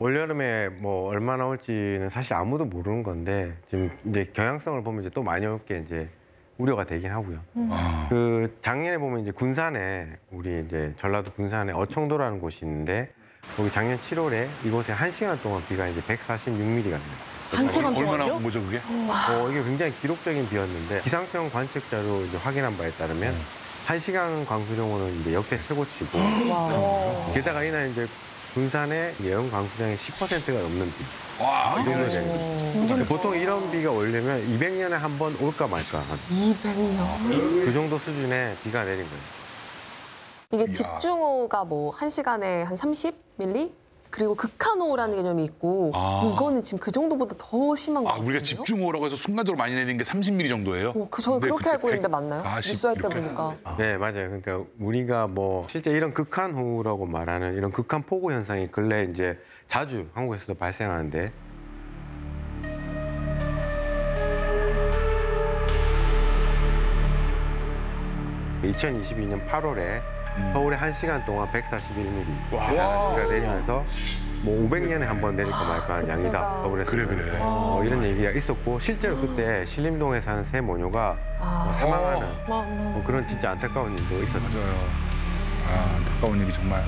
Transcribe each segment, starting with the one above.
올여름에 뭐 얼마나 올지는 사실 아무도 모르는 건데 지금 이제 경향성을 보면 이제 또 많이 올 게 이제 우려가 되긴 하고요. 그 작년에 보면 이제 군산에 우리 이제 전라도 군산에 어청도라는 곳이 있는데 거기 작년 7월에 이곳에 1시간 동안 비가 이제 146mm가 내렸어요. 1시간 얼마나 동안요? 온 거죠, 그게? 이게 굉장히 기록적인 비였는데 기상청 관측자로 이제 확인한 바에 따르면 1시간 강수량으로는 이제 역대 최고치고 게다가 이날 이제 군산의 예언 강수량의 10%가 넘는 비. 와, 이 정도 되는 거죠. 보통 이런 비가 오려면 200년에 한 번 올까 말까 하는 200년? 그 정도 수준의 비가 내린 거예요. 이게 집중호우가 뭐 1시간에 한 30mm? 그리고 극한호우라는 개념이 있고 이거는 지금 그 정도보다 더 심한 거 같아요. 우리가 집중호우라고 해서 순간적으로 많이 내린 게 30mm 정도예요? 저는 그렇게 알고 있는데 맞나요? 140 뉴스할 때 이렇게. 보니까. 네, 맞아요. 그러니까 우리가 뭐 실제 이런 극한호우라고 말하는 이런 극한 폭우 현상이 근래 이제 자주 한국에서도 발생하는데 (2022년 8월에) 서울에 1시간 동안 141mm가 내리면서 뭐 500년에 한 번 내릴까 말까 하는 양이다. 서울에서. 그래. 이런 얘기가 있었고 실제로 그때 신림동에 사는 세 모녀가 사망하는 뭐 그런 진짜 안타까운 일도 있었죠. 맞아요. 안타까운 일이 정말.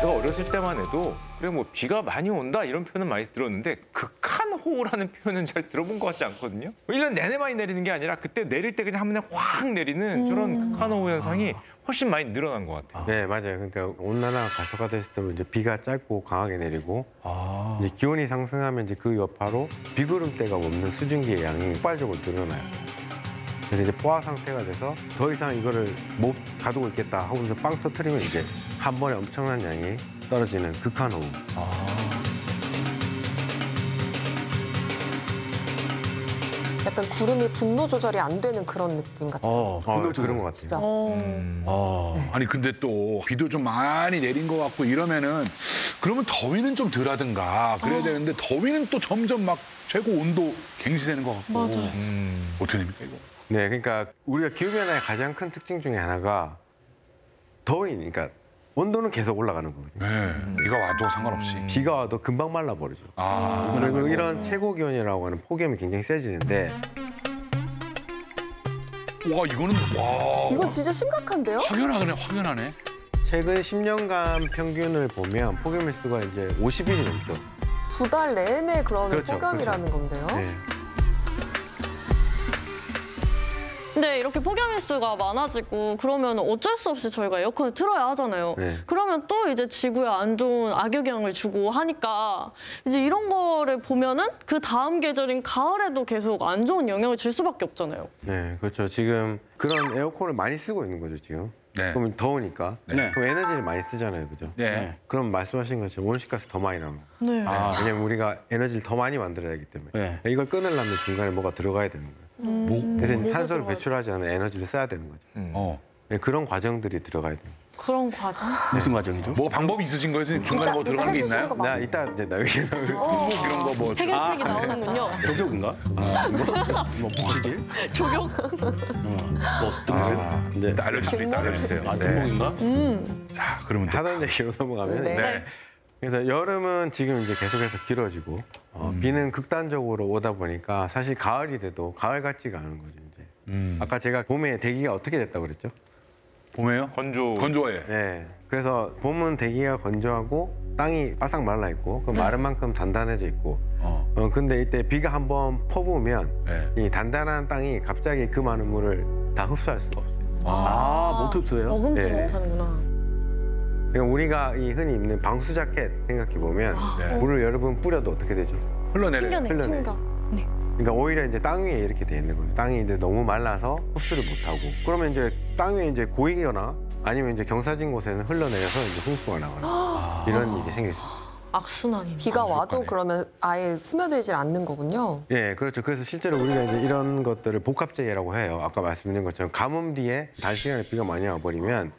제가 어렸을 때만 해도 그래 뭐 비가 많이 온다 이런 표현은 많이 들었는데 극한호우라는 표현은 잘 들어본 것 같지 않거든요. 1년 내내 많이 내리는 게 아니라 그때 내릴 때 그냥 한 번에 확 내리는 저런 극한호우 현상이 훨씬 많이 늘어난 것 같아요. 네, 맞아요. 그러니까 온난화가 가속화됐을 때 이제 비가 짧고 강하게 내리고 이제 기온이 상승하면 이제 그 여파로 비구름대가 없는 수증기의 양이 폭발적으로 늘어나요. 그래서 이제 포화 상태가 돼서 더 이상 이거를 못 가두고 있겠다 하고서 빵 터트리면 이제 한 번에 엄청난 양이 떨어지는 극한호우. 약간 구름이 분노 조절이 안 되는 그런 느낌 같아요. 그런 것 같아요. 진짜. 아니 근데 또 비도 좀 많이 내린 것 같고 이러면은 그러면 더위는 좀 덜하든가 그래야 되는데 더위는 또 점점 막 최고 온도 갱신되는 것 같고. 맞아요. 어떻게 됩니까 이거? 네, 그러니까 우리가 기후변화의 가장 큰 특징 중에 하나가 더위니까 온도는 계속 올라가는 거거든요. 네, 비가 와도 상관없이. 비가 와도 금방 말라버리죠. 그리고 이런 최고 기온이라고 하는 폭염이 굉장히 세지는데 와 이거는 이건 진짜 심각한데요? 확연하네. 최근 10년간 평균을 보면 폭염 일수가 이제 50일이 넘죠. 2달 내내 그러면 그렇죠, 폭염이라는 건데요. 네. 근데 이렇게 폭염 일수가 많아지고 그러면 어쩔 수 없이 저희가 에어컨을 틀어야 하잖아요. 네. 그러면 또 이제 지구에 안 좋은 악영향을 주고 하니까 이제 이런 거를 보면은 그 다음 계절인 가을에도 계속 안 좋은 영향을 줄 수밖에 없잖아요. 네, 그렇죠. 지금 그런 에어컨을 많이 쓰고 있는 거죠, 지금. 네. 그러면 더우니까. 네. 그럼 에너지를 많이 쓰잖아요, 그죠? 네. 그럼 말씀하신 것처럼 온실가스 더 많이 나옵니다. 네. 왜냐면 우리가 에너지를 더 많이 만들어야 하기 때문에. 네. 이걸 끊으려면 중간에 뭐가 들어가야 되는 거예요. 그래서 이제 탄소를 배출하지 않는 에너지를 써야 되는 거죠. 네, 그런 과정들이 들어가야 돼요. 그런 과정? 무슨 과정이죠? 뭐 방법이 있으신 거예요? 중간에 뭐 들어간 게 있나요? 해주시는 거 나 이따 이제 나중에 이런 거 뭐. 해결책이 나오는군요. 조격인가? 뭐 부치질? 조격? 뭐 어떤 거요? 이제 알려줄 수 있다 알려주세요. 등록인가? 자 그러면 또 하던 얘기로 넘어가면 네. 네. 그래서 여름은 지금 이제 계속해서 길어지고 비는 극단적으로 오다 보니까 사실 가을이 돼도 가을 같지가 않은 거죠 이제. 아까 제가 봄에 대기가 어떻게 됐다고 그랬죠? 봄에요? 건조해. 네. 그래서 봄은 대기가 건조하고 땅이 바싹 말라 있고 그 마른 만큼 단단해져 있고. 근데 이때 비가 한번 퍼부으면 네. 이 단단한 땅이 갑자기 그 많은 물을 다 흡수할 수가 없어요. 못 흡수해요? 머금지 네. 못하는구나. 그러니까 우리가 이 흔히 입는 방수 자켓 생각해 보면 물을 여러 번 뿌려도 어떻게 되죠? 흘러내려. 튕겨내. 튕겨. 그러니까 오히려 이제 땅 위에 이렇게 돼 있는 거예요. 땅이 이제 너무 말라서 흡수를 못 하고. 그러면 이제 땅 위에 이제 고이거나 아니면 이제 경사진 곳에는 흘러내려서 이제 홍수가 나거나 이런 일이 생길 수 있어요. 악순환이네. 비가 와도 그러면 아예 스며들질 않는 거군요. 예, 그렇죠. 그래서 실제로 우리가 이제 이런 것들을 복합재해라고 해요. 아까 말씀드린 것처럼 가뭄 뒤에 단시간에 비가 많이 와버리면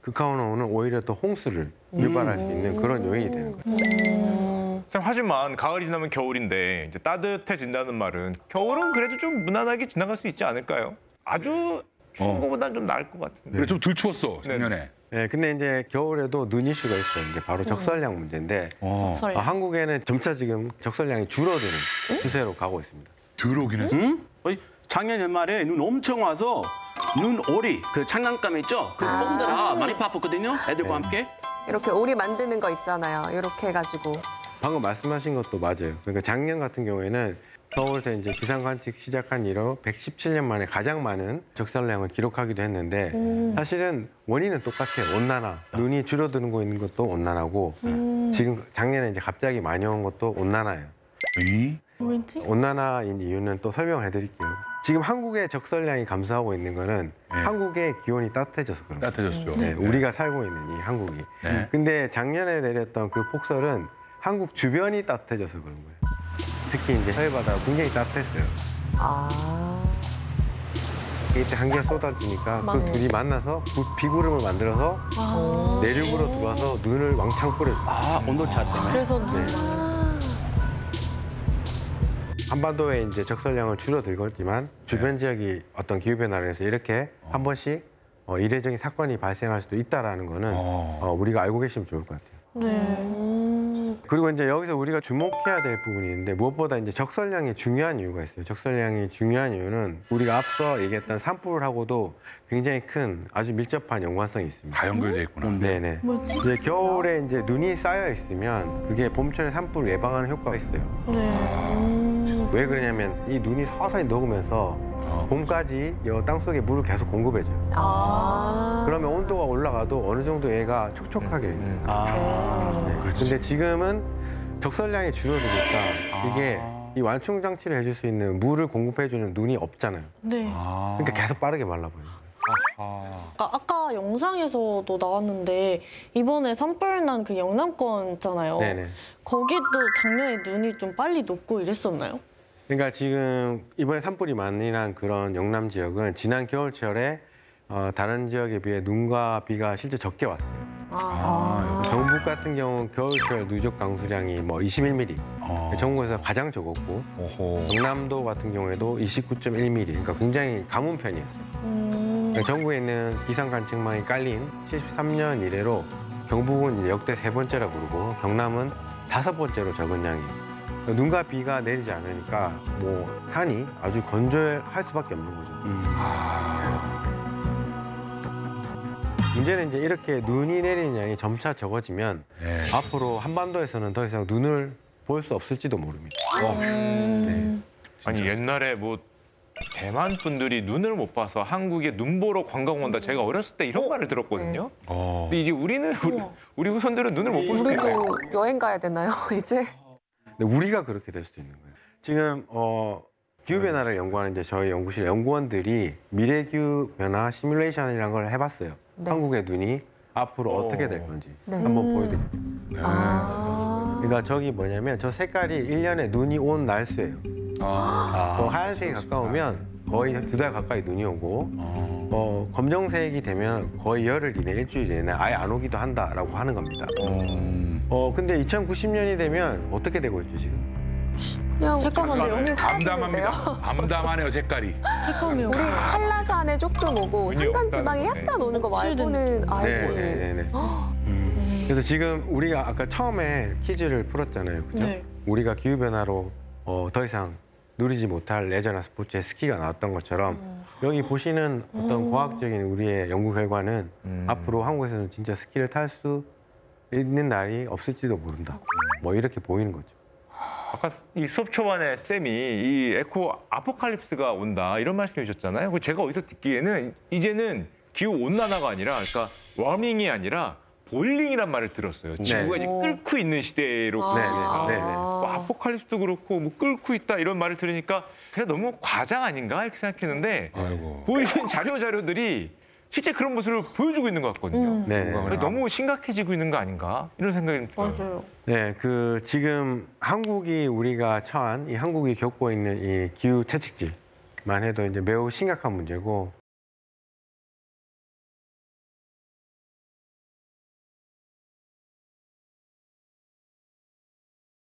극한온도는 오히려 더 홍수를 유발할 수 있는 그런 요인이 되는 거예요. 참 하지만 가을이 지나면 겨울인데 이제 따뜻해진다는 말은 겨울은 그래도 좀 무난하게 지나갈 수 있지 않을까요? 아주 추운 거보다는 좀 나을 것 같은데. 그래 좀 덜 추웠어 작년에. 네, 근데 이제 겨울에도 눈 이슈가 있어요. 이제 바로 적설량 문제인데 한국에는 점차 지금 적설량이 줄어드는 추세로 가고 있습니다. 들어오긴 했어. 작년 연말에 눈 엄청 와서 눈오리, 그 장난감 있죠? 그 뽕들아 많이 바빴거든요. 애들과 함께. 이렇게 오리 만드는 거 있잖아요. 이렇게 해가지고. 방금 말씀하신 것도 맞아요. 그러니까 작년 같은 경우에는 서울에서 이제 기상 관측 시작한 이후 117년 만에 가장 많은 적설량을 기록하기도 했는데 사실은 원인은 똑같아요. 온난화. 눈이 줄어드는 거 있는 것도 온난화고 지금 작년에 이제 갑자기 많이 온 것도 온난화예요. 뭐지? 온난화인 이유는 또 설명을 해드릴게요. 지금 한국의 적설량이 감소하고 있는 거는 한국의 기온이 따뜻해져서 그런 거예요. 따뜻해졌죠. 네, 우리가 살고 있는 이 한국이. 네. 근데 작년에 내렸던 그 폭설은 한국 주변이 따뜻해져서 그런 거예요. 특히 이제 서해바다가 굉장히 따뜻했어요. 이때 한기가 쏟아지니까 그 둘이 만나서 비구름을 만들어서 내륙으로 들어와서 눈을 왕창 뿌려줘요. 온도차 때문에. 그래서 한반도에 이제 적설량을 줄어들었지만 주변 지역이 어떤 기후 변화로 해서 이렇게 한 번씩 이례적인 사건이 발생할 수도 있다라는 거는 우리가 알고 계시면 좋을 것 같아요. 네. 그리고 이제 여기서 우리가 주목해야 될 부분이 있는데 무엇보다 이제 적설량이 중요한 이유가 있어요. 적설량이 중요한 이유는 우리가 앞서 얘기했던 산불하고도 굉장히 큰 아주 밀접한 연관성이 있습니다. 다 연결돼 있구나. 네네. 이제 겨울에 이제 눈이 쌓여 있으면 그게 봄철에 산불을 예방하는 효과가 있어요. 네. 왜 그러냐면 이 눈이 서서히 녹으면서 봄까지 이 땅속에 물을 계속 공급해줘요. 그러면 온도가 올라가도 어느 정도 얘가 촉촉하게. 네. 근데 지금은 적설량이 줄어드니까 이게 이 완충 장치를 해줄 수 있는 물을 공급해주는 눈이 없잖아요. 네. 그러니까 계속 빠르게 말라버려요. 아까 영상에서도 나왔는데 이번에 산불 난 그 영남권 있잖아요. 네네. 거기도 작년에 눈이 좀 빨리 녹고 이랬었나요? 그러니까 지금 이번에 산불이 많이 난 그런 영남 지역은 지난 겨울철에 다른 지역에 비해 눈과 비가 실제 적게 왔어요. 경북 같은 경우 겨울철 누적 강수량이 뭐 21mm, 전국에서 가장 적었고 경남도 같은 경우에도 29.1mm, 그러니까 굉장히 가문 편이었어요. 그러니까 전국에 있는 기상 관측망이 깔린 73년 이래로 경북은 이제 역대 3번째라 부르고 경남은 5번째로 적은 양이에요. 눈과 비가 내리지 않으니까 뭐 산이 아주 건조할 수밖에 없는 거죠. 문제는 이제 이렇게 눈이 내리는 양이 점차 적어지면 앞으로 한반도에서는 더 이상 눈을 볼 수 없을지도 모릅니다. 네. 아니 옛날에 뭐 대만 분들이 눈을 못 봐서 한국에 눈 보러 관광 온다. 제가 어렸을 때 이런 말을 들었거든요. 근데 이제 우리 후손들은 눈을 못 볼 수도 있어요. 우리도 여행 가야 되나요, 이제? 근데 우리가 그렇게 될 수도 있는 거예요. 지금 기후 변화를 연구하는 이제 저희 연구실 연구원들이 미래 기후 변화 시뮬레이션이라는 걸 해봤어요. 네. 한국의 눈이 앞으로 어떻게 될 건지 네. 한번 보여드릴게요. 그러니까 저기 뭐냐면 저 색깔이 1년에 눈이 온 날수예요. 하얀색이 가까우면 거의 2달 가까이 눈이 오고 검정색이 되면 거의 열흘 이내, 일주일 이내 아예 안 오기도 한다라고 하는 겁니다. 근데 2090년이 되면 어떻게 되고 있죠 지금? 그냥 색감한데요? 눈이 사라지는데요? 암담하네요 색깔이. 색감이 우리 한라산에 조금 오고 산간지방에 없다는 약간 오는 거 말고는 아이고. 네네네. 그래서 지금 우리가 아까 처음에 퀴즈를 풀었잖아요, 그죠? 네. 우리가 기후 변화로 더 이상 누리지 못할 레저나 스포츠의 스키가 나왔던 것처럼 여기 보시는 어떤 과학적인 우리의 연구 결과는 앞으로 한국에서는 진짜 스키를 탈 수 있는 날이 없을지도 모른다. 뭐 이렇게 보이는 거죠. 아까 이 수업 초반에 쌤이 이 에코 아포칼립스가 온다 이런 말씀해 주셨잖아요. 그 제가 어디서 듣기에는 이제는 기후 온난화가 아니라 그러니까 워밍이 아니라 보일링이란 말을 들었어요. 지구가 이제 끓고 있는 시대로 가니까 뭐 아포칼립스도 그렇고 뭐 끓고 있다 이런 말을 들으니까 그냥 너무 과장 아닌가 이렇게 생각했는데 보이는 자료들이 실제 그런 모습을 보여주고 있는 것 같거든요. 그래서 너무 심각해지고 있는 거 아닌가 이런 생각이 들어요. 맞아요. 네, 지금 한국이 우리가 처한 이 한국이 겪고 있는 이 기후 채찍질만 해도 이제 매우 심각한 문제고